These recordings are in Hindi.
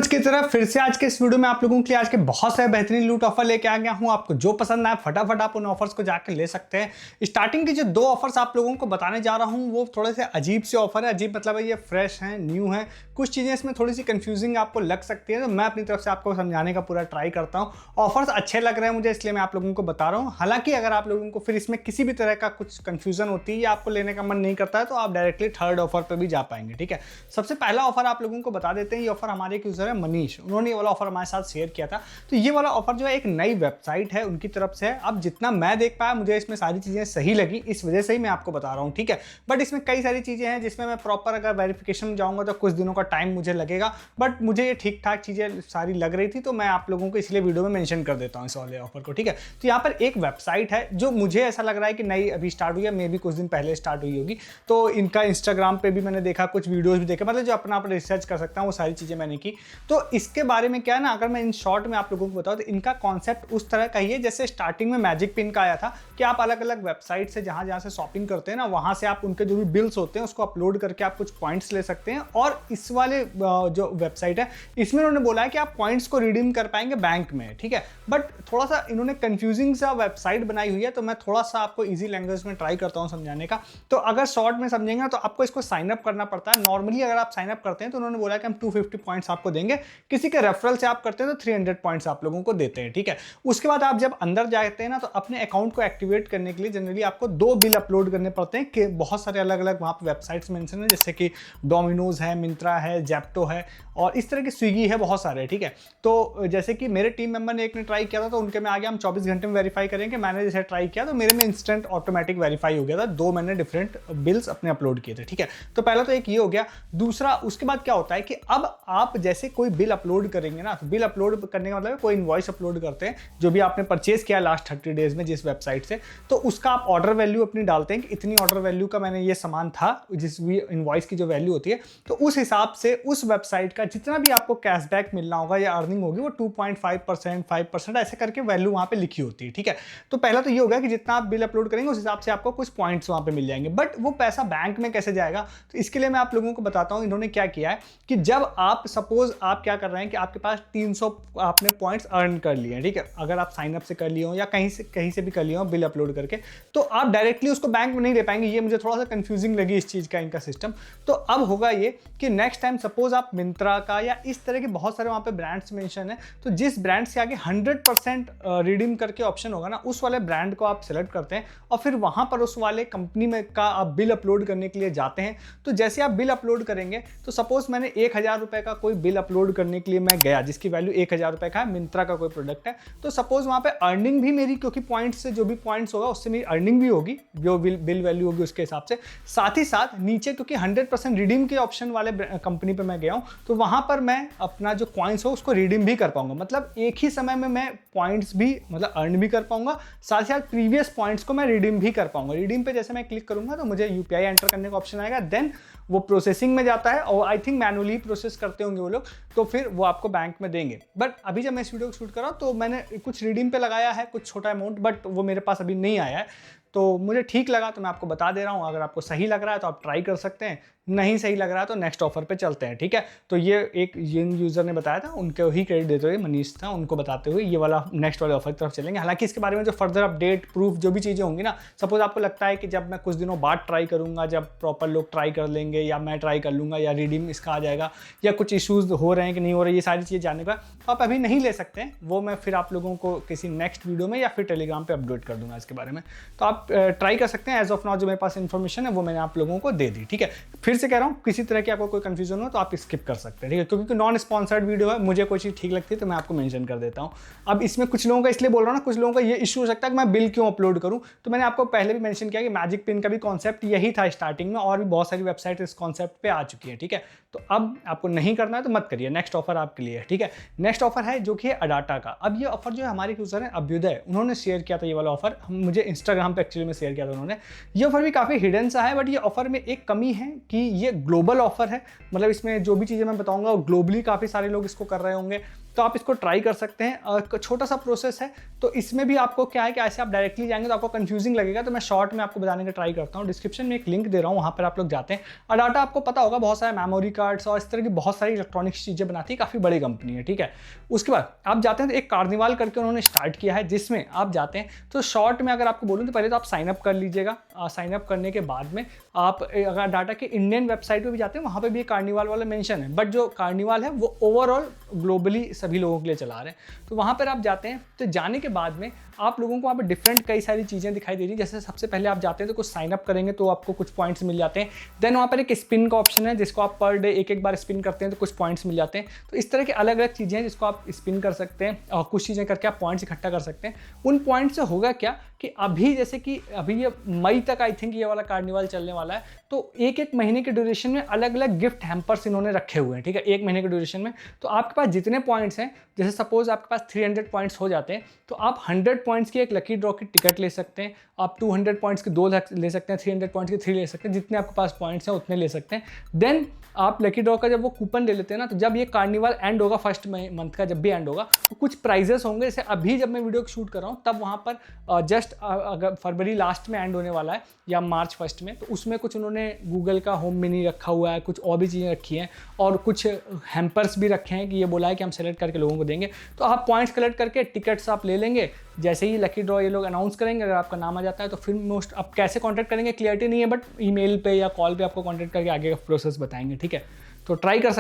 रोज की तरह फिर से आज के इस वीडियो में आप लोगों के लिए आज के बहुत सारे बेहतरीन लूट ऑफर लेके आ गया हूं। आपको जो पसंद आए फटाफट आप उन ऑफर्स को जाकर ले सकते हैं। स्टार्टिंग के जो दो ऑफर्स आप लोगों को बताने जा रहा हूं वो थोड़े से अजीब से ऑफर है। अजीब मतलब है ये फ्रेश हैं, न्यू है, कुछ चीज़ें इसमें थोड़ी सी कंफ्यूजिंग आपको लग सकती है, तो मैं अपनी तरफ से आपको समझाने का पूरा ट्राई करता हूँ। ऑफर्स अच्छे लग रहे हैं मुझे, इसलिए मैं आप लोगों को बता रहा हूँ। हालांकि अगर आप लोगों को फिर इसमें किसी भी तरह का कुछ कंफ्यूजन होती है या आपको लेने का मन नहीं करता है तो आप डायरेक्टली थर्ड ऑफर पर भी जा पाएंगे। ठीक है, सबसे पहला ऑफर आप लोगों को बता देते हैं। ये ऑफर हमारे एक यूजर है मनीष, उन्होंने ये वाला ऑफर हमारे साथ शेयर किया था। तो ये वाला ऑफर जो है एक नई वेबसाइट है उनकी तरफ से है। अब जितना मैं देख पाया मुझे इसमें सारी चीजें सही लगी, इस वजह से ही मैं आपको बता रहा हूँ। ठीक है, बट इसमें कई सारी चीजें हैं जिसमें मैं प्रॉपर अगर वेरिफिकेशन में जाऊंगा तो कुछ दिनों का टाइम मुझे लगेगा, बट मुझे ये ठीक ठाक चीजें सारी लग रही थी, तो मैं आप लोगों को इसलिए वीडियो में मेंशन कर देता हूँ इस वाले ऑफर को। ठीक है, तो यहाँ पर एक वेबसाइट है जो मुझे ऐसा लग रहा है कि नई अभी स्टार्ट हुई है, मे भी कुछ दिन पहले स्टार्ट हुई होगी। तो इनका इंस्टाग्राम पे भी मैंने देखा, कुछ वीडियोस भी देखे, मतलब जो अपना आप रिसर्च कर सकता हूँ वो सारी चीजें मैंने की। तो इसके बारे में क्या है ना, अगर मैं इन शॉर्ट में आप लोगों को बताऊं तो इनका कॉन्सेप्ट उस तरह का ही है जैसे स्टार्टिंग में मैजिक पिन का आया था कि आप अलग अलग वेबसाइट से जहां से शॉपिंग करते हैं ना, वहां से आप उनके जो भी बिल्स होते हैं उसको अपलोड करके आप कुछ पॉइंट्स ले सकते हैं। और इस वाले जो वेबसाइट है इसमें उन्होंने बोला है कि आप पॉइंट्स को रिडीम कर पाएंगे बैंक में। ठीक है, बट थोड़ा सा इन्होंने कंफ्यूजिंग सा वेबसाइट बनाई हुई है, तो मैं थोड़ा सा आपको ईजी लैंग्वेज में ट्राई करता हूँ समझाने का। तो अगर शॉर्ट में समझेंगे तो आपको इसको साइन अप करना पड़ता है। नॉर्मली अगर आप साइन अप करते हैं तो उन्होंने बोला कि हम 250 पॉइंट्स आपको देंगे, किसी के रेफरल से आप करते हैं तो 300 पॉइंट्स आप लोगों को देते हैं। ठीक है, उसके बाद आप जब अंदर जाते हैं ना तो अपने अकाउंट को एक्टिवेट करने के लिए जनरली आपको 2 बिल अपलोड करने पड़ते हैं कि बहुत सारे अलग अलग वहाँ पे वेबसाइट्स मेंशन है, जैसे कि डोमिनोज है, मिंत्रा है, जेप्टो है और इस तरह की स्विगी है, बहुत सारे। ठीक है, तो जैसे कि मेरे टीम मेंबर ने एक ने ट्राई किया था तो उनके में आ गया हम 24 घंटे में वेरीफाई करेंगे। मैंने जैसे ट्राई किया तो मेरे में इंस्टेंट ऑटोमेटिक वेरीफाई हो गया था। 2 मैंने डिफरेंट बिल्स अपने अपलोड किए थे। ठीक है, तो पहला तो एक ये हो गया। दूसरा, उसके बाद क्या होता है कि अब आप जैसे कोई बिल अपलोड करेंगे ना, तो बिल अपलोड करने का मतलब कोई इनवॉइस अपलोड करते हैं जो भी आपने परचेज किया लास्ट 30 डेज में जिस वेबसाइट से, तो उसका आप ऑर्डर वैल्यू अपनी डालते हैं कि इतनी ऑर्डर वैल्यू का मैंने ये सामान था, जिस भी इनवॉइस की जो वैल्यू होती है, तो उस हिसाब से उस वेबसाइट का जितना भी आपको कैशबैक मिलना होगा या अर्निंग होगी वो 2.5%, 5% ऐसे करके वैल्यू वहां पे लिखी होती है। ठीक है, तो पहला तो ये होगा कि जितना आप बिल अपलोड करेंगे उस हिसाब से आपको कुछ पॉइंट्स वहां पे मिल जाएंगे। बट वो पैसा बैंक में कैसे जाएगा, तो इसके लिए मैं आप लोगों को बताता हूं इन्होंने क्या किया है कि जब आप सपोज आप क्या कर रहे हैं कि आपके पास 300 आपने पॉइंट्स अर्न कर लिए हैं। ठीक है, अगर आप साइन अप से कर लिए हो या कहीं से भी कर लिए हो बिल अपलोड करके, तो आप डायरेक्टली उसको बैंक में नहीं दे पाएंगे। ये मुझे थोड़ा सा कंफ्यूजिंग लगी इस चीज का इनका सिस्टम। तो अब होगा ये कि नेक्स्ट टाइम सपोज आप मिंत्रा का या इस तरह के बहुत सारे वहां पे ब्रांड्स मेंशन है, तो जिस ब्रांड से आगे 100% रिडीम करके ऑप्शन होगा ना, उस वाले ब्रांड को आप सेलेक्ट करते हैं और फिर वहां पर उस वाले कंपनी में का आप बिल अपलोड करने के लिए जाते हैं। तो जैसे आप बिल अपलोड करेंगे, तो सपोज मैंने 1000 रुपए का कोई बिल अपलोड करने के लिए मैं गया जिसकी वैल्यू 1000 रुपए का है, मिंत्रा का कोई प्रोडक्ट है, तो सपोज वहां पे अर्निंग भी मेरी, क्योंकि पॉइंट्स से जो भी पॉइंट्स होगा उससे मेरी अर्निंग भी होगी, जो बिल वैल्यू होगी उसके हिसाब से। साथ ही साथ नीचे क्योंकि 100% रिडीम के ऑप्शन वाले कंपनी पे मैं गया हूं, तो वहां पर मैं अपना जो कॉइन्स हो उसको रिडीम भी कर पाऊंगा। मतलब एक ही समय में मैं पॉइंट्स भी मतलब अर्न भी कर पाऊंगा, साथ ही साथ प्रीवियस पॉइंट्स को मैं रिडीम भी कर पाऊंगा। रिडीम पे जैसे मैं क्लिक करूंगा तो मुझे यूपीआई एंटर करने का ऑप्शन आएगा, देन वो प्रोसेसिंग में जाता है और आई थिंक मैनुअली प्रोसेस करते होंगे वो लोग, तो फिर वो आपको बैंक में देंगे। बट अभी जब मैं इस वीडियो को शूट कर रहा हूं तो मैंने कुछ रिडीम पे लगाया है, कुछ छोटा अमाउंट, बट वो मेरे पास अभी नहीं आया है, तो मुझे ठीक लगा तो मैं आपको बता दे रहा हूं। अगर आपको सही लग रहा है तो आप ट्राई कर सकते हैं, नहीं सही लग रहा है तो नेक्स्ट ऑफर पे चलते हैं। ठीक है, तो ये एक यंग यूजर ने बताया था, उनको ही क्रेडिट देते हुए मनीष था, उनको बताते हुए ये वाला नेक्स्ट वाले ऑफर की तरफ चलेंगे। हालांकि इसके बारे में जो फर्दर अपडेट प्रूफ जो भी चीज़ें होंगी ना, सपोज आपको लगता है कि जब मैं कुछ दिनों बाद ट्राई करूंगा, जब प्रॉपर लोग ट्राई कर लेंगे या मैं ट्राई कर लूंगा या रिडीम इसका आ जाएगा या कुछ इशूज़ हो रहे हैं कि नहीं हो रहे, ये सारी चीज़ें जानने का आप अभी नहीं ले सकते हैं। वो मैं फिर आप लोगों को किसी नेक्स्ट वीडियो में या फिर टेलीग्राम पर अपडेट कर दूंगा इसके बारे में, तो आप ट्राई कर सकते हैं। एज ऑफ नाउ जो मेरे पास इन्फॉर्मेशन है वो मैंने आप लोगों को दे दी। ठीक है, फिर से कह रहा हूँ किसी तरह की आपको कोई कंफ्यूजन हो तो आप स्किप कर सकते हैं। ठीक है, क्योंकि नॉन स्पॉन्सर्ड वीडियो है, मुझे कोई चीज़ ठीक लगती है तो मैं आपको मेंशन कर देता हूँ। अब इसमें कुछ लोगों का इसलिए बोल रहा हूँ ना, कुछ लोगों का ये इशू हो सकता है कि मैं बिल क्यों अपलोड करूँ, तो मैंने आपको पहले भी मेंशन किया कि मैजिक पिन का भी कॉन्सेप्ट यही था स्टार्टिंग में, और भी बहुत सारी वेबसाइट इस कॉन्सेप्ट पे आ चुकी है। ठीक है, तो अब आपको नहीं करना है तो मत करिए, नेक्स्ट ऑफर आपके लिए है। ठीक है, नेक्स्ट ऑफर है जो कि है अडाटा का। अब ये ऑफर जो है हमारे यूजर है अभ्युदय, उन्होंने शेयर किया था ये वाला ऑफर, मुझे इंस्टाग्राम पे एक्चुअली में शेयर किया था उन्होंने। ये ऑफर भी काफ़ी हिडन सा है, बट ये ऑफर में एक कमी है कि ये ग्लोबल ऑफर है, मतलब इसमें जो भी चीज़ें मैं बताऊंगा ग्लोबली काफ़ी सारे लोग इसको कर रहे होंगे। तो आप इसको ट्राई कर सकते हैं। छोटा सा प्रोसेस है, तो इसमें भी आपको क्या है कि ऐसे आप डायरेक्टली जाएंगे तो आपको कंफ्यूजिंग लगेगा, तो मैं शॉर्ट में आपको बताने का ट्राई करता हूँ। डिस्क्रिप्शन में एक लिंक दे रहा हूँ, वहाँ पर आप लोग जाते हैं। और डाटा आपको पता होगा, बहुत सारे मेमोरी कार्ड्स और इस तरह की बहुत सारी इलेक्ट्रॉनिक्स चीज़ें बनाती है, काफ़ी बड़ी कंपनी है, ठीक है। उसके बाद आप जाते हैं तो एक कार्निवाल करके उन्होंने स्टार्ट किया है, जिसमें आप जाते हैं तो शॉर्ट में अगर आपको बोलूँ तो पहले तो आप साइन अप कर लीजिएगा। साइन अप करने के बाद में आप अगर डाटा के इंडियन वेबसाइट पे भी जाते हैं, वहाँ पे भी कार्निवाल वाला मेंशन है, बट जो कार्निवाल है वो ओवरऑल ग्लोबली सभी लोगों के लिए चला रहे हैं। तो वहाँ पर आप जाते हैं, तो जाने के बाद में आप लोगों को वहाँ पे डिफरेंट कई सारी चीज़ें दिखाई दे रही है। जैसे सबसे पहले आप जाते हैं तो कुछ साइन अप करेंगे तो आपको कुछ पॉइंट्स मिल जाते हैं। देन वहाँ पर एक स्पिन का ऑप्शन है, जिसको आप पर डे एक बार स्पिन करते हैं तो कुछ पॉइंट्स मिल जाते हैं। तो इस तरह की अलग अलग चीज़ें हैं जिसको आप स्पिन कर सकते हैं और कुछ चीज़ें करके आप पॉइंट्स इकट्ठा कर सकते हैं। उन पॉइंट से होगा क्या कि अभी जैसे कि अभी ये मई तक आई थिंक ये वाला कार्निवाल चलने वाला है, तो एक एक महीने के ड्यूरेशन में अलग अलग गिफ्ट हैम्पर्स इन्होंने रखे हुए हैं, ठीक है, एक महीने के ड्यूरेशन में। तो आपके पास जितने पॉइंट्स हैं, जैसे सपोज आपके पास 300 पॉइंट्स हो जाते हैं, तो आप 100 पॉइंट्स की एक लकी ड्रॉ की टिकट ले सकते हैं, आप 200 पॉइंट्स के 2 ले सकते हैं, 300 पॉइंट्स के 3 ले सकते हैं, जितने आपके पास पॉइंट्स हैं उतने ले सकते हैं। देन आप लकी ड्रॉ का जब वो कूपन ले लेते हैं ना, तो जब ये कार्निवाल एंड होगा, फर्स्ट मंथ का जब भी एंड होगा, तो कुछ प्राइजेस होंगे। जैसे अभी जब मैं वीडियो शूट कर रहा हूँ तब वहाँ पर जस्ट अगर फरवरी लास्ट में एंड होने वाला है या मार्च फर्स्ट में, तो उसमें कुछ उन्होंने गूगल का होम मिनी रखा हुआ है, कुछ और भी चीज़ें रखी हैं और कुछ हैम्पर्स भी रखे हैं कि ये बोला है कि हम सेलेक्ट करके लोगों को देंगे। तो आप पॉइंट्स कलेक्ट करके टिकट्स आप ले लेंगे। जैसे ही लकी ड्रॉ ये लोग अनाउंस करेंगे, अगर आपका नाम आ जाता है तो फिर मोस्ट आप कैसे कॉन्टैक्ट करेंगे क्लियरिटी नहीं है, बट ईमेल पे या कॉल पे आपको कॉन्टैक्ट करके आगे का प्रोसेस बताएंगे, ठीक है। तो ट्राई कर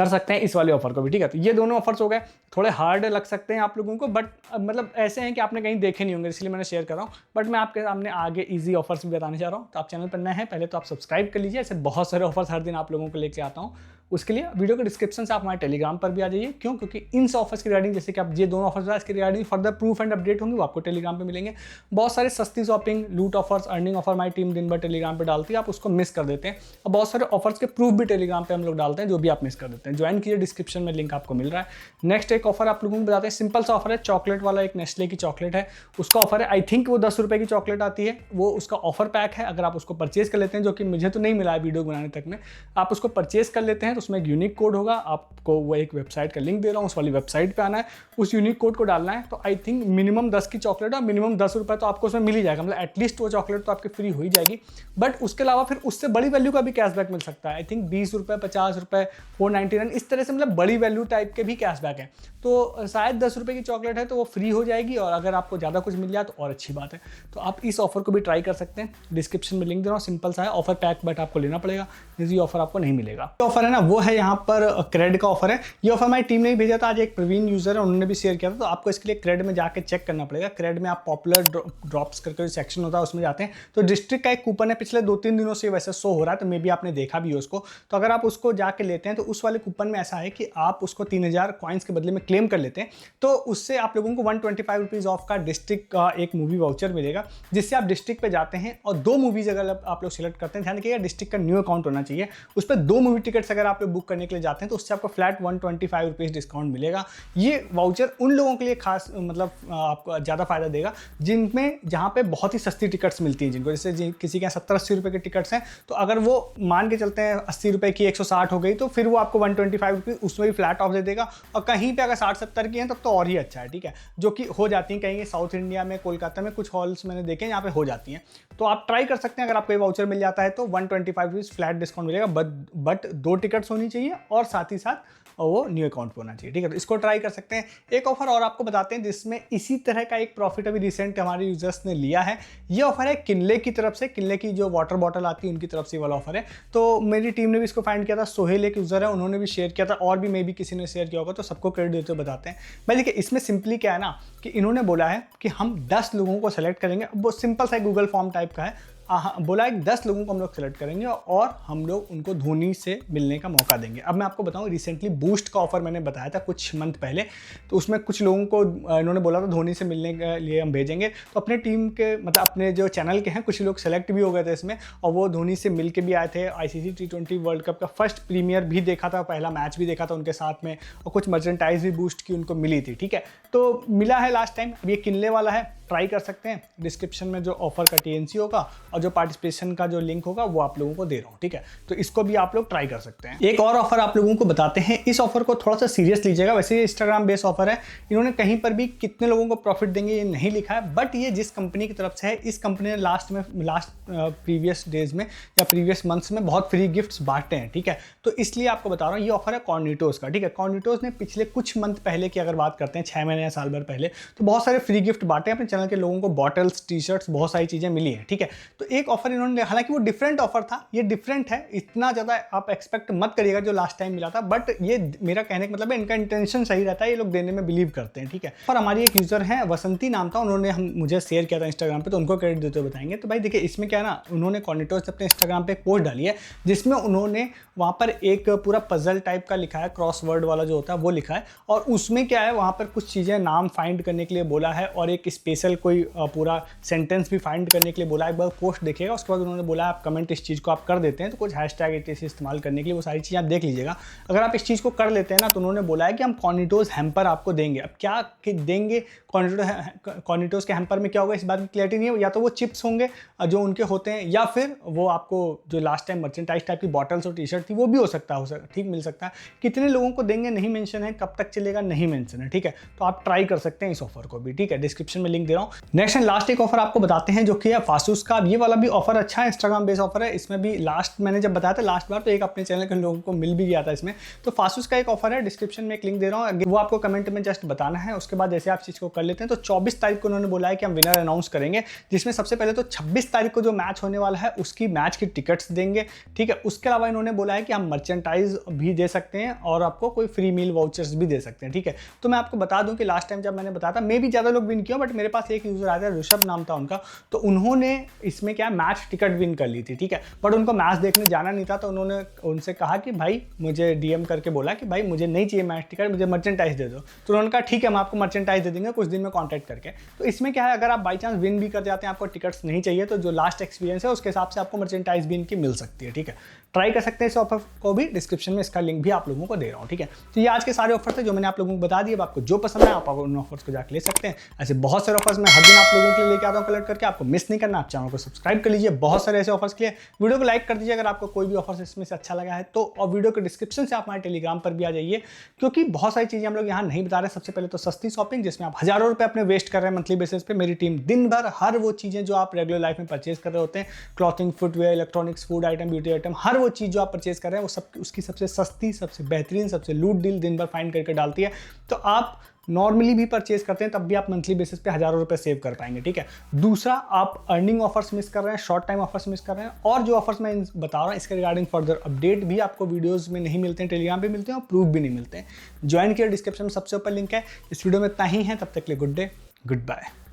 सकते हैं इस वाले ऑफर को भी, ठीक है। तो ये दोनों ऑफर्स हो गए, थोड़े हार्ड लग सकते हैं आप लोगों को, बट मतलब ऐसे हैं कि आपने कहीं देखे नहीं होंगे, इसलिए मैंने शेयर कर रहा हूँ। बट मैं आपके सामने आगे इजी ऑफर्स भी बताने चाह रहा हूँ। तो आप चैनल पर नए हैं, पहले तो आप सब्सक्राइब कर लीजिए, ऐसे बहुत सारे ऑफर्स हर दिन आप लोगों को लेके आता हूँ। उसके लिए वीडियो के डिस्क्रिप्शन से आप हमारे टेलीग्राम पर भी आ जाइए। क्यों? क्योंकि इन ऑफर्स की रिगार्डिंग, जैसे कि आप ये दोनों ऑफर्स इसके regarding further proof and update होंगे, वो आपको टेलीग्राम पे मिलेंगे। बहुत सारे सस्ती शॉपिंग, लूट ऑफर्स, अर्निंग ऑफर हमारी टीम दिन भर टेलीग्राम पे डालती है, आप उसको मिस कर देते हैं। और बहुत सारे ऑफर्स के प्रूफ भी टेलीग्राम पे हम लोग डालते हैं, जो भी आप मिस कर देते हैं। ज्वाइन कीजिए, डिस्क्रिप्शन में लिंक आपको मिल रहा है। नेक्स्ट एक ऑफर आप लोगों को बताते हैं, सिंपल सा ऑफर है, चॉकलेट वाला, एक नेस्ले की चॉकलेट है, उसका ऑफर है। आई थिंक वो 10 रुपये की चॉकलेट आती है, वो उसका ऑफर पैक है। अगर आप उसको परचेज कर लेते हैं, जो कि मुझे तो नहीं मिला है वीडियो बनाने तक में, आप उसको परचेज कर लेते हैं तो उसमें एक यूनिक कोड होगा। आपको वो एक वेबसाइट का लिंक दे रहा हूँ, उस वाली वेबसाइट पे आना है, उस यूनिक कोड को डालना है। तो आई थिंक मिनिमम 10 की चॉकलेट है, मिनिमम 10 रुपये तो आपको उसमें मिल ही जाएगा, मतलब एटलीस्ट वो चॉकलेट तो आपकी फ्री हो ही जाएगी। बट उसके अलावा फिर उससे बड़ी वैल्यू का भी कैशबैक मिल सकता है। आई थिंक 20 रुपये, 50 रुपये, 499, इस तरह से मतलब बड़ी वैल्यू टाइप के भी कैशबैक है। तो शायद 10 रुपये की चॉकलेट है तो वो फ्री हो जाएगी, और अगर आपको ज़्यादा कुछ मिल जाए तो और अच्छी बात है। तो आप इस ऑफर को भी ट्राई कर सकते हैं, डिस्क्रिप्शन में लिंक दे रहा हूँ, सिंपल सा है ऑफर पैक, बट आपको लेना पड़ेगा, इजी ऑफर आपको नहीं मिलेगा। जो ऑफर है ना वो है यहाँ पर क्रेड का ऑफर है। ये ऑफर हमारी टीम ने ही भेजा था, आज एक प्रवीण यूजर है उन्होंने भी शेयर किया था। तो आपको इसके लिए क्रेड में जाकर चेक करना पड़ेगा। क्रेड में आप पॉपुलर ड्रॉप्स करके जो सेक्शन होता है उसमें जाते हैं, तो डिस्ट्रिक्ट का एक कूपन है, पिछले 2-3 दिनों से वैसे शो हो रहा है, तो मे बी आपने देखा भी हो उसको। तो अगर आप उसको जाके लेते हैं तो उस वाले कूपन में ऐसा है कि आप उसको 3000 कॉइन्स के बदले में क्लेम कर लेते हैं, तो उससे आप लोगों को 125 रुपीज़ ऑफ का डिस्ट्रिक्ट का एक मूवी वाउचर मिलेगा, जिससे आप डिस्ट्रिक्ट पे जाते हैं और 2 मूवीज अगर आप लोग सिलेक्ट करते हैं, ध्यान रखिएगा डिस्ट्रिक्ट का न्यू अकाउंट होना चाहिए, उस पर 2 मूवी टिकट्स अगर आप लोग बुक करने के लिए जाते हैं तो उससे आपको फ्लैट 125 रुपीज़ डिस्काउंट मिलेगा। ये वाउचर उन लोगों के लिए खास मतलब आपको ज़्यादा फायदा देगा जिनमें जहाँ पे बहुत ही सस्ती टिकट्स मिलती हैं, जिनको जैसे किसी के यहाँ 70-80 रुपये की टिकट्स हैं, तो अगर वो मान के चलते हैं 80 रुपये की 160 हो गई, तो फिर वो आपको 125 रुपीज़ उसमें भी फ्लैट ऑफ दे देगा। और कहीं पे अगर 60-70 की हैं तब तो और ही अच्छा है, ठीक है, जो कि हो जाती हैं कहीं साउथ इंडिया में, कोलकाता में कुछ हॉल्स मैंने देखे हैं यहाँ पे हो जाती हैं। तो आप ट्राई कर सकते हैं, अगर आपको ये वाउचर मिल जाता है तो 125 रुपीज़ फ्लैट डिस्काउंट मिलेगा, बट 2 टिकट्स होनी चाहिए और साथ ही साथ और वो न्यू अकाउंट पे होना चाहिए, ठीक है। तो इसको ट्राई कर सकते हैं। एक ऑफर और आपको बताते हैं जिसमें इसी तरह का एक प्रॉफिट अभी रिसेंट हमारे यूजर्स ने लिया है। ये ऑफर है किनले की तरफ से, किनले की जो वाटर बॉटल आती है उनकी तरफ से वाला ऑफर है। तो मेरी टीम ने भी इसको फाइंड किया था, सोहेल एक यूजर है, उन्होंने भी शेयर किया था, और भी मे भी किसी ने शेयर किया होगा, तो सबको क्रेडिट देते हुए बताते हैं भाई। देखिए इसमें सिंपली क्या है ना कि इन्होंने बोला है कि हम 10 लोगों को सेलेक्ट करेंगे, वो सिंपल सा गूगल फॉर्म टाइप का है। बोला है 10 लोगों को हम लोग सेलेक्ट करेंगे और हम लोग उनको धोनी से मिलने का मौका देंगे। अब मैं आपको बताऊं, रिसेंटली बूस्ट का ऑफर मैंने बताया था कुछ मंथ पहले, तो उसमें कुछ लोगों को इन्होंने बोला था धोनी से मिलने के लिए हम भेजेंगे। तो अपने टीम के मतलब अपने जो चैनल के हैं कुछ लोग सेलेक्ट भी हो गए थे इसमें, और वो धोनी से मिल के भी आए थे। ICC T20 वर्ल्ड कप का फर्स्ट प्रीमियर भी देखा था, पहला मैच भी देखा था उनके साथ में, और कुछ मर्चेंटाइज भी बूस्ट की उनको मिली थी, ठीक है। तो मिला है लास्ट टाइम। अब ये किनले वाला है, ट्राई कर सकते हैं। डिस्क्रिप्शन में जो ऑफर का TNC होगा और जो पार्टिसिपेशन का जो लिंक होगा वो आप लोगों को दे रहा हूँ, ठीक है। तो इसको भी आप लोग ट्राई कर सकते हैं। एक और ऑफर आप लोगों को बताते हैं, इस ऑफर को थोड़ा सा सीरियस लीजिएगा। वैसे ये इंस्टाग्राम बेस्ड ऑफर है, इन्होंने कहीं पर भी कितने लोगों को प्रॉफिट देंगे ये नहीं लिखा है, बट ये जिस कंपनी की तरफ से है, इस कंपनी ने लास्ट प्रीवियस डेज में या प्रीवियस मंथ्स में बहुत फ्री गिफ्ट्स बांटे हैं, ठीक है। तो इसलिए आपको बता रहा हूँ, ये ऑफर है कॉर्निटोस का, ठीक है। कॉर्निटोस ने पिछले कुछ मंथ पहले की अगर बात करते हैं, 6 महीने या साल भर पहले, तो बहुत सारे फ्री गिफ्ट बांटे अपने चैनल के लोगों को, बॉटल्स, टी-शर्ट्स, बहुत सारी चीजें मिली है, ठीक है। तो एक ऑफर इन्होंने, हालांकि वो डिफरेंट ऑफर था, ये डिफरेंट है, इतना ज्यादा आप एक्सपेक्ट मत करिएगा जो लास्ट टाइम मिला था, बट ये मेरा कहने का मतलब है इनका इंटेंशन सही रहता है, ये लोग देने में बिलीव करते हैं, ठीक है। पर हमारी एक यूजर है, वसंती नाम था, उन्होंने मुझे शेयर किया था इंस्टाग्राम पे, तो उनको क्रेडिट देते हुए बताएंगे। तो भाई देखिए, इसमें क्या है ना, उन्होंने कॉर्निटोस से अपने इंस्टाग्राम पे एक पोस्ट डाली है जिसमें उन्होंने वहां पर एक पूरा पजल टाइप का लिखा है, क्रॉसवर्ड वाला जो होता है वो लिखा है, और उसमें क्या है, वहां पर कुछ चीजें नाम फाइंड करने के लिए बोला है और एक स्पेशल कोई पूरा सेंटेंस भी फाइंड करने के लिए बोला है। एक बार पोस्ट देखिएगा, उसके बाद उन्होंने बोला आप कमेंट इस चीज को आप कर देते हैं, तो कुछ हैशटैग इसे इस्तेमाल करने के लिए वो सारी चीजें आप देख लीजिएगा। अगर आप इस चीज को कर लेते हैं ना, तो उन्होंने बोला है कि हम कॉर्निटोस हैम्पर आपको देंगे। अब क्या देंगे कॉर्निटोस के हैम्पर में, क्या होगा इस बात की क्लैरिटी नहीं है, या तो वो चिप्स होंगे जो उनके होते हैं, या फिर वो आपको जो लास्ट टाइम मर्चेंटाइज टाइप की बॉटल्स और टी-शर्ट थी वो भी हो सकता है, ठीक मिल सकता है। कितने लोगों को देंगे नहीं मेंशन है, कब तक चलेगा नहीं मेंशन है, ठीक है। तो आप ट्राई कर सकते हैं इस ऑफर को भी, ठीक है। डिस्क्रिप्शन में लिंक दे रहा हूँ। नेक्स्ट एंड लास्ट एक ऑफर आपको बताते हैं जो कि है फासूस का। ये वाला भी ऑफर अच्छा है, इंस्टाग्राम बेस्ड ऑफर है। इसमें भी लास्ट मैंने जब बताया था लास्ट बार, तो एक अपने चैनल के लोगों को मिल भी गया था इसमें। तो फासूस का एक ऑफर है, डिस्क्रिप्शन में एक लिंक दे रहा हूँ, वो आपको कमेंट में जस्ट बताना है। उसके बाद जैसे आप चीज को कर लेते हैं, तो 24 तारीख को उन्होंने बोला है कि हम विनर अनाउंस करेंगे, जिसमें सबसे पहले तो 26 तारीख को जो मैच होने वाला है उसकी मैच की टिकट्स देंगे, ठीक है। उसके अलावा इन्होंने बोला है कि हम मर्चेंटाइज भी दे सकते हैं और आपको कोई फ्री मील वाउचर्स भी दे सकते हैं, ठीक है। तो मैं आपको बता दूं कि लास्ट टाइम जब मैंने बताया था, मे भी ज्यादा लोग विन किया, बट मेरे पास एक यूजर आया था, ऋषभ नाम था उनका, तो उन्होंने इसमें क्या मैच टिकट विन कर ली थी, ठीक है। बट उनको मैच देखने जाना नहीं था, तो उन्होंने उनसे कहा कि भाई मुझे DM करके बोला कि भाई मुझे नहीं चाहिए मैच टिकट, मुझे मर्चेंटाइज दे दो। तो उन्होंने कहा ठीक है, हम आपको मर्चेंटाइज दे देंगे कुछ दिन में कॉन्टैक्ट करके। तो इसमें क्या है, अगर आप बाई चांस विन भी कर जाते हैं, आपको टिकट्स नहीं चाहिए, तो जो लास्ट एक्सपीरियंस है उसके हिसाब से आपको मर्चेंटाइज भी इनकी मिल सकती है, ठीक है। ट्राई कर सकते हैं इस ऑफर को भी, डिस्क्रिप्शन में इसका लिंक भी आप लोगों को दे रहा हूँ, ठीक है। तो ये आज के सारे ऑफर थे जो मैंने आप लोगों को बता दिए। अब आपको जो पसंद है आप उन ऑफर्स को जाकर ले सकते हैं। ऐसे बहुत सारे ऑफर्स मैं हर दिन आप लोगों के लिए लेके आता हूँ कलेक्ट करके, आपको मिस नहीं करना। आप चैनल को सब्सक्राइब कर लीजिए बहुत सारे ऐसे ऑफर्स के लिए। वीडियो को लाइक कर दीजिए अगर आपको कोई भी ऑफर्स इसमें से अच्छा लगा है तो, और वीडियो के डिस्क्रिप्शन से आप हमारे टेलीग्राम पर भी आ जाइए, क्योंकि बहुत सारी चीजें हम लोग यहाँ नहीं बता रहे। सबसे पहले तो सस्ती शॉपिंग, जिसमें आप हजारों रुपए अपने वेस्ट कर रहे हैं मंथली बेसिस पे। मेरी टीम दिन भर हर वो चीजें जो आप रेगुलर लाइफ में परचेज कर रहे होते हैं, clothing, footwear, electronics, food item, beauty item, हर वो चीज जो आप परचेज कर रहे हैं वो सब उसकी सबसे सस्ती, सबसे बेहतरीन, सबसे लूट डील दिन भर फाइंड करके डालती है। तो आप नॉर्मली भी परचेज करते हैं तब भी आप मंथली बेसिस पे हजारों रुपए सेव कर पाएंगे, ठीक है। दूसरा, आप अर्निंग ऑफर्स मिस कर रहे हैं, शॉर्ट टाइम ऑफर्स मिस कर रहे हैं, और जो ऑफर्स मैं बता रहा हूँ इसके रिगार्डिंग फर्दर अपडेट भी आपको वीडियोस में नहीं मिलते हैं, टेलीग्राम पे मिलते हैं और प्रूफ भी नहीं मिलते हैं। ज्वाइन किया, डिस्क्रिप्शन में सबसे ऊपर लिंक है। इस वीडियो में इतना ही है, तब तक के लिए गुड डे, गुड बाय।